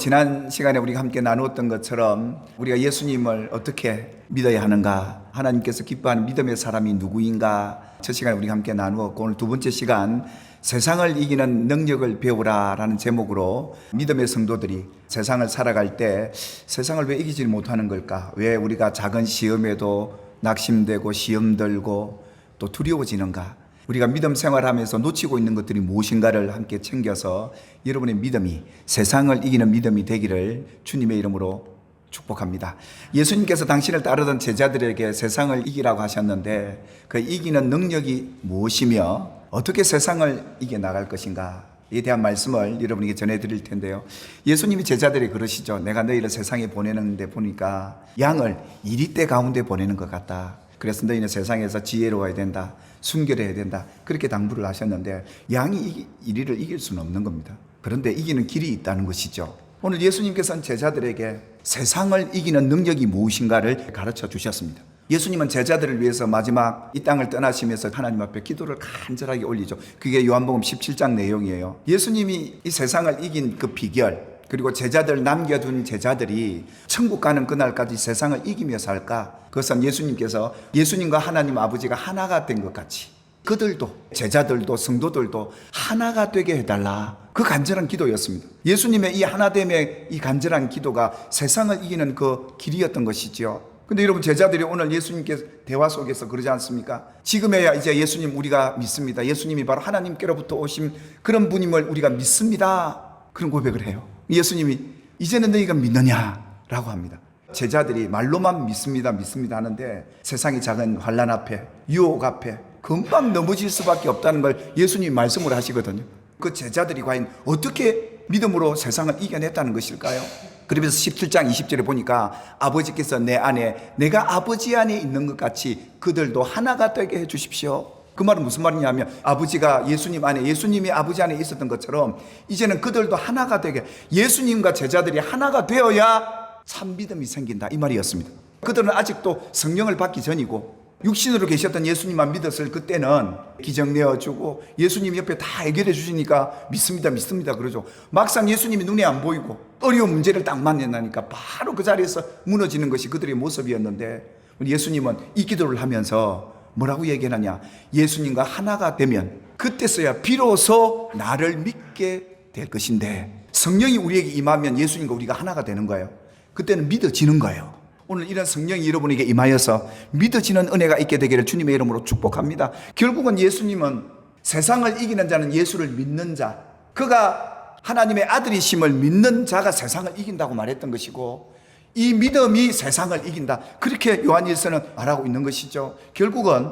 지난 시간에 우리가 함께 나누었던 것처럼 우리가 예수님을 어떻게 믿어야 하는가, 하나님께서 기뻐하는 믿음의 사람이 누구인가, 첫 시간에 우리가 함께 나누었고, 오늘 두 번째 시간 세상을 이기는 능력을 배우라 라는 제목으로 믿음의 성도들이 세상을 살아갈 때 세상을 왜 이기지 못하는 걸까, 왜 우리가 작은 시험에도 낙심되고 시험 들고 또 두려워지는가, 우리가 믿음 생활하면서 놓치고 있는 것들이 무엇인가를 함께 챙겨서 여러분의 믿음이 세상을 이기는 믿음이 되기를 주님의 이름으로 축복합니다. 예수님께서 당신을 따르던 제자들에게 세상을 이기라고 하셨는데, 그 이기는 능력이 무엇이며 어떻게 세상을 이겨나갈 것인가에 대한 말씀을 여러분에게 전해드릴 텐데요, 예수님이 제자들이 그러시죠. 내가 너희를 세상에 보내는데 보니까 양을 이리떼 가운데 보내는 것 같다. 그래서 너희는 세상에서 지혜로워야 된다, 순결해야 된다, 그렇게 당부를 하셨는데, 양이 이리를 이길 수는 없는 겁니다. 그런데 이기는 길이 있다는 것이죠. 오늘 예수님께서는 제자들에게 세상을 이기는 능력이 무엇인가를 가르쳐 주셨습니다. 예수님은 제자들을 위해서 마지막 이 땅을 떠나시면서 하나님 앞에 기도를 간절하게 올리죠. 그게 요한복음 17장 내용이에요. 예수님이 이 세상을 이긴 그 비결, 그리고 제자들 남겨둔 제자들이 천국 가는 그날까지 세상을 이기며 살까, 그것은 예수님께서 예수님과 하나님 아버지가 하나가 된 것 같이 그들도, 제자들도, 성도들도 하나가 되게 해달라, 그 간절한 기도였습니다. 예수님의 이 하나됨의 이 간절한 기도가 세상을 이기는 그 길이었던 것이지요. 근데 여러분, 제자들이 오늘 예수님께 대화 속에서 그러지 않습니까? 지금에야 이제 예수님 우리가 믿습니다, 예수님이 바로 하나님께로부터 오신 그런 분임을 우리가 믿습니다, 그런 고백을 해요. 예수님이 이제는 너희가 믿느냐라고 합니다. 제자들이 말로만 믿습니다 하는데 세상의 작은 환난 앞에, 유혹 앞에 금방 넘어질 수밖에 없다는 걸 예수님이 말씀을 하시거든요. 그 제자들이 과연 어떻게 믿음으로 세상을 이겨냈다는 것일까요? 그러면서 17장 20절에 보니까 아버지께서 내 안에, 내가 아버지 안에 있는 것 같이 그들도 하나가 되게 해 주십시오. 그 말은 무슨 말이냐면, 아버지가 예수님 안에, 예수님이 아버지 안에 있었던 것처럼 이제는 그들도 하나가 되게, 예수님과 제자들이 하나가 되어야 참 믿음이 생긴다, 이 말이었습니다. 그들은 아직도 성령을 받기 전이고 육신으로 계셨던 예수님만 믿었을 그때는 기적 내어주고 예수님 옆에 다 해결해 주시니까 믿습니다 그러죠. 막상 예수님이 눈에 안 보이고 어려운 문제를 딱 만나니까 바로 그 자리에서 무너지는 것이 그들의 모습이었는데, 예수님은 이 기도를 하면서 뭐라고 얘기하느냐, 예수님과 하나가 되면 그때서야 비로소 나를 믿게 될 것인데, 성령이 우리에게 임하면 예수님과 우리가 하나가 되는 거예요. 그때는 믿어지는 거예요. 오늘 이런 성령이 여러분에게 임하여서 믿어지는 은혜가 있게 되기를 주님의 이름으로 축복합니다. 결국은 예수님은 세상을 이기는 자는 예수를 믿는 자, 그가 하나님의 아들이심을 믿는 자가 세상을 이긴다고 말했던 것이고, 이 믿음이 세상을 이긴다, 그렇게 요한일서는 말하고 있는 것이죠. 결국은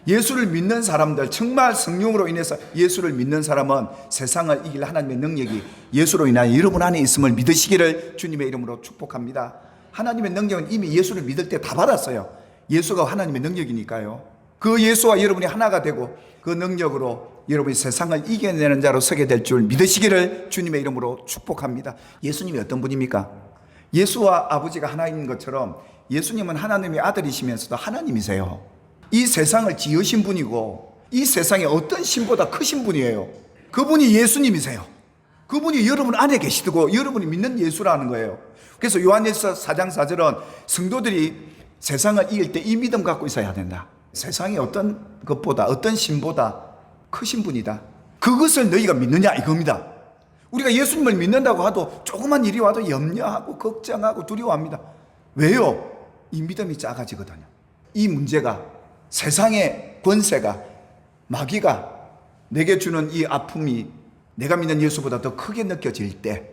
예수를 믿는 사람들, 정말 성령으로 인해서 예수를 믿는 사람은 세상을 이길 하나님의 능력이 예수로 인하여 여러분 안에 있음을 믿으시기를 주님의 이름으로 축복합니다. 하나님의 능력은 이미 예수를 믿을 때 다 받았어요. 예수가 하나님의 능력이니까요. 그 예수와 여러분이 하나가 되고 그 능력으로 여러분이 세상을 이겨내는 자로 서게 될 줄 믿으시기를 주님의 이름으로 축복합니다. 예수님이 어떤 분입니까? 예수와 아버지가 하나인 것처럼 예수님은 하나님의 아들이시면서도 하나님이세요. 이 세상을 지으신 분이고 이 세상에 어떤 신보다 크신 분이에요. 그분이 예수님이세요. 그분이 여러분 안에 계시고 여러분이 믿는 예수라는 거예요. 그래서 요한일서 4장 4절은 성도들이 세상을 이길 때 이 믿음 갖고 있어야 된다. 세상에 어떤 것보다, 어떤 신보다 크신 분이다, 그것을 너희가 믿느냐, 이겁니다. 우리가 예수님을 믿는다고 하도 조그만 일이 와도 염려하고 걱정하고 두려워합니다. 왜요? 이 믿음이 작아지거든요. 이 문제가, 세상의 권세가, 마귀가 내게 주는 이 아픔이 내가 믿는 예수보다 더 크게 느껴질 때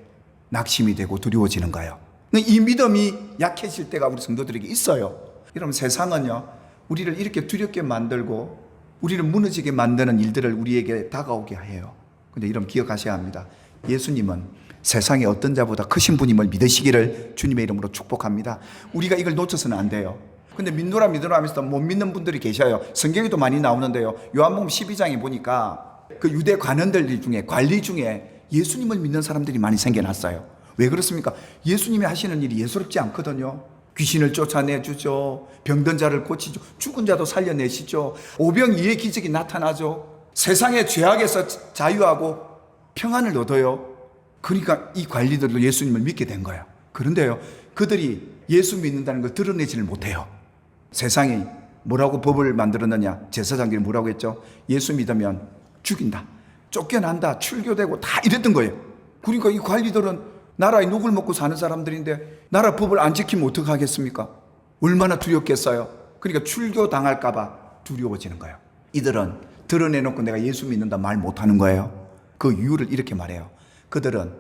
낙심이 되고 두려워지는 거예요. 이 믿음이 약해질 때가 우리 성도들에게 있어요. 여러분, 세상은요, 우리를 이렇게 두렵게 만들고 우리를 무너지게 만드는 일들을 우리에게 다가오게 해요. 근데 여러분, 기억하셔야 합니다. 예수님은 세상에 어떤 자보다 크신 분임을 믿으시기를 주님의 이름으로 축복합니다. 우리가 이걸 놓쳐서는 안 돼요. 근데 믿노라 하면서 못 믿는 분들이 계셔요. 성경에도 많이 나오는데요, 요한복음 12장에 보니까 그 유대 관원들 중에, 관리 중에 예수님을 믿는 사람들이 많이 생겨났어요. 왜 그렇습니까? 예수님이 하시는 일이 예수롭지 않거든요. 귀신을 쫓아내주죠, 병든 자를 고치죠, 죽은 자도 살려내시죠, 오병이의 기적이 나타나죠, 세상의 죄악에서 자유하고 평안을 얻어요. 그러니까 이 관리들도 예수님을 믿게 된 거예요. 그런데요, 그들이 예수 믿는다는 걸 드러내지를 못해요. 세상이 뭐라고 법을 만들었느냐? 제사장들이 뭐라고 했죠? 예수 믿으면 죽인다, 쫓겨난다, 출교되고 다 이랬던 거예요. 그러니까 이 관리들은 나라에 누굴 먹고 사는 사람들인데 나라 법을 안 지키면 어떡하겠습니까? 얼마나 두렵겠어요. 그러니까 출교당할까 봐 두려워지는 거예요. 이들은 드러내놓고 내가 예수 믿는다 말 못하는 거예요. 그 이유를 이렇게 말해요. 그들은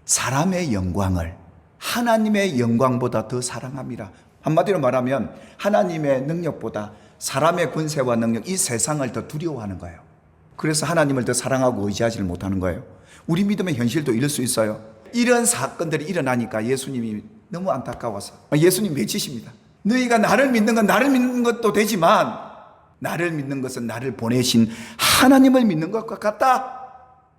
사람의 영광을 하나님의 영광보다 더 사랑합니다. 한마디로 말하면 하나님의 능력보다 사람의 권세와 능력, 이 세상을 더 두려워하는 거예요. 그래서 하나님을 더 사랑하고 의지하지를 못하는 거예요. 우리 믿음의 현실도 이럴 수 있어요. 이런 사건들이 일어나니까 예수님이 너무 안타까워서 예수님 외치십니다. 너희가 나를 믿는 건 나를 믿는 것도 되지만 나를 믿는 것은 나를 보내신 하나님을 믿는 것과 같다.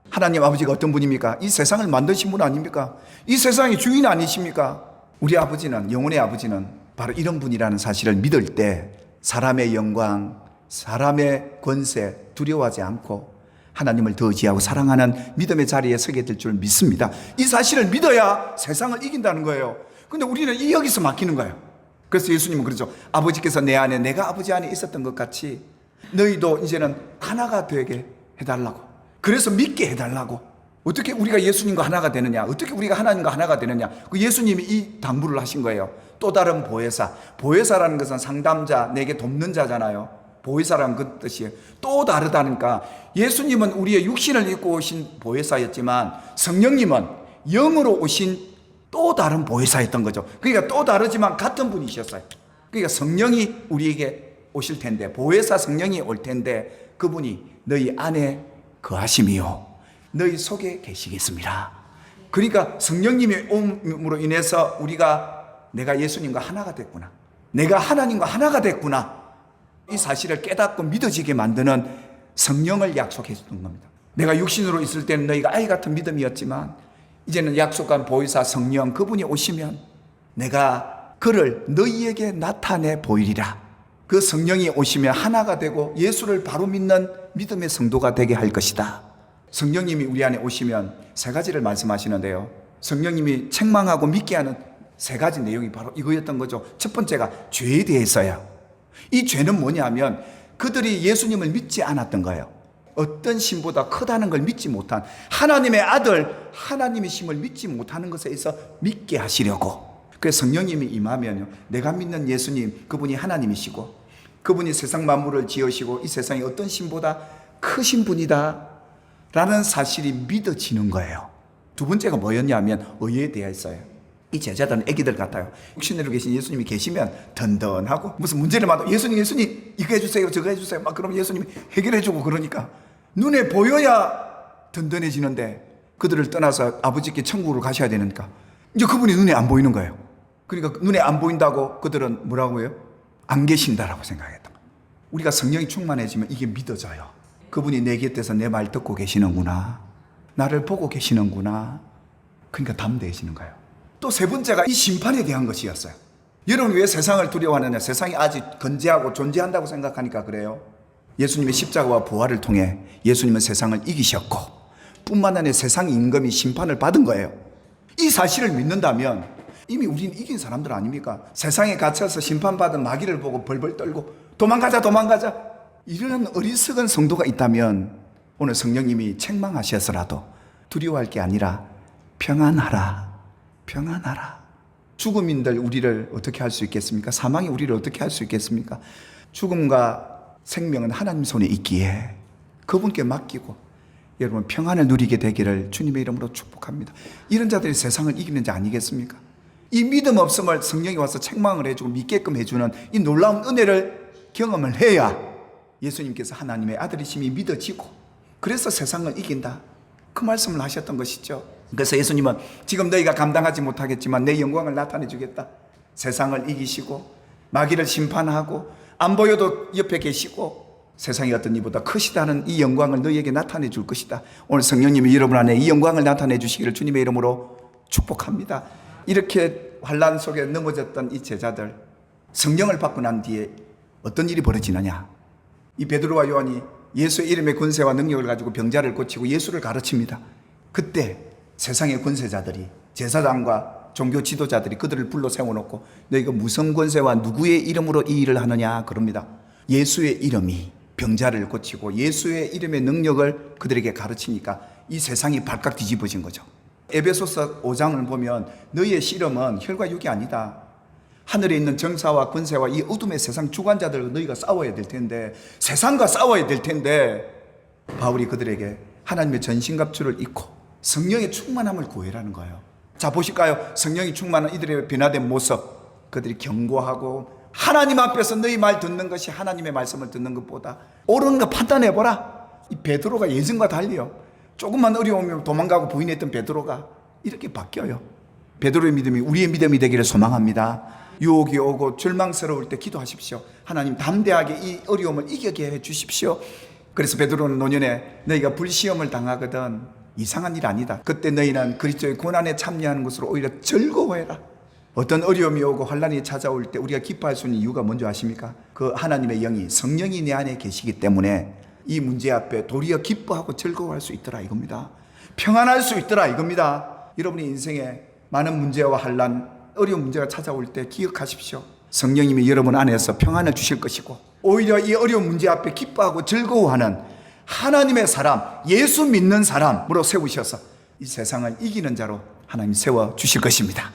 하나님 아버지가 어떤 분입니까? 이 세상을 만드신 분 아닙니까? 이 세상의 주인 아니십니까? 우리 아버지는, 영혼의 아버지는 바로 이런 분이라는 사실을 믿을 때 사람의 영광, 사람의 권세 두려워하지 않고 하나님을 더 의지하고 사랑하는 믿음의 자리에 서게 될 줄 믿습니다. 이 사실을 믿어야 세상을 이긴다는 거예요. 근데 우리는 이 여기서 막히는 거예요. 그래서 예수님은 그러죠. 아버지께서 내 안에, 내가 아버지 안에 있었던 것 같이 너희도 이제는 하나가 되게 해달라고. 그래서 믿게 해달라고. 어떻게 우리가 예수님과 하나가 되느냐? 어떻게 우리가 하나님과 하나가 되느냐? 그 예수님이 이 당부를 하신 거예요. 또 다른 보혜사. 보혜사라는 것은 상담자, 내게 돕는 자잖아요. 보혜사라는 그 뜻이에요. 또 다르다니까 예수님은 우리의 육신을 입고 오신 보혜사였지만 성령님은 영으로 오신 또 다른 보혜사였던 거죠. 그러니까 또 다르지만 같은 분이셨어요. 그러니까 성령이 우리에게 오실 텐데, 보혜사 성령이 올 텐데 그분이 너희 안에 거하심이요 너희 속에 계시겠습니다. 그러니까 성령님의 옴으로 인해서 우리가 내가 예수님과 하나가 됐구나, 내가 하나님과 하나가 됐구나, 이 사실을 깨닫고 믿어지게 만드는 성령을 약속해 주는 겁니다. 내가 육신으로 있을 때는 너희가 아이 같은 믿음이었지만 이제는 약속한 보혜사 성령, 그분이 오시면 내가 그를 너희에게 나타내 보이리라. 그 성령이 오시면 하나가 되고 예수를 바로 믿는 믿음의 성도가 되게 할 것이다. 성령님이 우리 안에 오시면 세 가지를 말씀하시는데요, 성령님이 책망하고 믿게 하는 세 가지 내용이 바로 이거였던 거죠. 첫 번째가 죄에 대해서요. 이 죄는 뭐냐면 그들이 예수님을 믿지 않았던 거예요. 어떤 신보다 크다는 걸 믿지 못한, 하나님의 아들 하나님이심을 믿지 못하는 것에 있어 믿게 하시려고. 그래서 성령님이 임하면요, 내가 믿는 예수님, 그분이 하나님이시고 그분이 세상 만물을 지으시고 이 세상에 어떤 신보다 크신 분이다 라는 사실이 믿어지는 거예요. 두 번째가 뭐였냐면 의에 대해서요. 이 제자들은 애기들 같아요. 육신으로 계신 예수님이 계시면 든든하고 무슨 문제를 만나도 예수님 이거 해주세요 저거 해주세요 막 그러면 예수님이 해결해주고, 그러니까 눈에 보여야 든든해지는데 그들을 떠나서 아버지께 천국으로 가셔야 되니까 이제 그분이 눈에 안 보이는 거예요. 그러니까 눈에 안 보인다고 그들은 뭐라고 해요? 안 계신다라고 생각했던 거예요. 우리가 성령이 충만해지면 이게 믿어져요. 그분이 내 곁에서 내 말 듣고 계시는구나, 나를 보고 계시는구나. 그러니까 담대해지는 거예요. 또 세 번째가 이 심판에 대한 것이었어요. 여러분 왜 세상을 두려워하느냐? 세상이 아직 건재하고 존재한다고 생각하니까 그래요. 예수님의 십자가와 부활을 통해 예수님은 세상을 이기셨고 뿐만 아니라 세상 임금이 심판을 받은 거예요. 이 사실을 믿는다면 이미 우리는 이긴 사람들 아닙니까? 세상에 갇혀서 심판받은 마귀를 보고 벌벌 떨고 도망가자 이런 어리석은 성도가 있다면 오늘 성령님이 책망하셔서라도 두려워할 게 아니라 평안하라. 죽음인들 우리를 어떻게 할 수 있겠습니까? 사망이 우리를 어떻게 할 수 있겠습니까? 죽음과 생명은 하나님 손에 있기에 그분께 맡기고 여러분 평안을 누리게 되기를 주님의 이름으로 축복합니다. 이런 자들이 세상을 이기는 자 아니겠습니까? 이 믿음 없음을 성령이 와서 책망을 해주고 믿게끔 해주는 이 놀라운 은혜를 경험을 해야 예수님께서 하나님의 아들이심이 믿어지고 그래서 세상을 이긴다, 그 말씀을 하셨던 것이죠. 그래서 예수님은 지금 너희가 감당하지 못하겠지만 내 영광을 나타내 주겠다. 세상을 이기시고 마귀를 심판하고 안 보여도 옆에 계시고 세상의 어떤 이보다 크시다는 이 영광을 너희에게 나타내 줄 것이다. 오늘 성령님이 여러분 안에 이 영광을 나타내 주시기를 주님의 이름으로 축복합니다. 이렇게 환난 속에 넘어졌던 이 제자들, 성령을 받고 난 뒤에 어떤 일이 벌어지느냐? 이 베드로와 요한이 예수의 이름의 권세와 능력을 가지고 병자를 고치고 예수를 가르칩니다. 그때 세상의 권세자들이, 제사장과 종교 지도자들이 그들을 불러 세워놓고 너희가 무슨 권세와 누구의 이름으로 이 일을 하느냐 그럽니다. 예수의 이름이 병자를 고치고 예수의 이름의 능력을 그들에게 가르치니까 이 세상이 발칵 뒤집어진 거죠. 에베소서 5장을 보면 너희의 씨름은 혈과 육이 아니다. 하늘에 있는 정사와 권세와 이 어둠의 세상 주관자들과 너희가 싸워야 될 텐데, 세상과 싸워야 될 텐데, 바울이 그들에게 하나님의 전신갑주를 입고 성령의 충만함을 구해라는 거예요. 자, 보실까요? 성령이 충만한 이들의 변화된 모습. 그들이 경고하고 하나님 앞에서 너희 말 듣는 것이 하나님의 말씀을 듣는 것보다 옳은 거 판단해보라. 이 베드로가 예전과 달리요. 조금만 어려우면 도망가고 부인했던 베드로가 이렇게 바뀌어요. 베드로의 믿음이 우리의 믿음이 되기를 소망합니다. 유혹이 오고 절망스러울 때 기도하십시오. 하나님 담대하게 이 어려움을 이기게 해 주십시오. 그래서 베드로는 노년에 너희가 불시험을 당하거든 이상한 일 아니다. 그때 너희는 그리스도의 고난에 참여하는 것으로 오히려 즐거워해라. 어떤 어려움이 오고 환난이 찾아올 때 우리가 기뻐할 수 있는 이유가 뭔지 아십니까? 그 하나님의 영이, 성령이 내 안에 계시기 때문에 이 문제 앞에 도리어 기뻐하고 즐거워할 수 있더라 이겁니다. 평안할 수 있더라 이겁니다. 여러분의 인생에 많은 문제와 환난, 어려운 문제가 찾아올 때 기억하십시오. 성령님이 여러분 안에서 평안을 주실 것이고 오히려 이 어려운 문제 앞에 기뻐하고 즐거워하는 하나님의 사람, 예수 믿는 사람으로 세우셔서 이 세상을 이기는 자로 하나님 세워 주실 것입니다.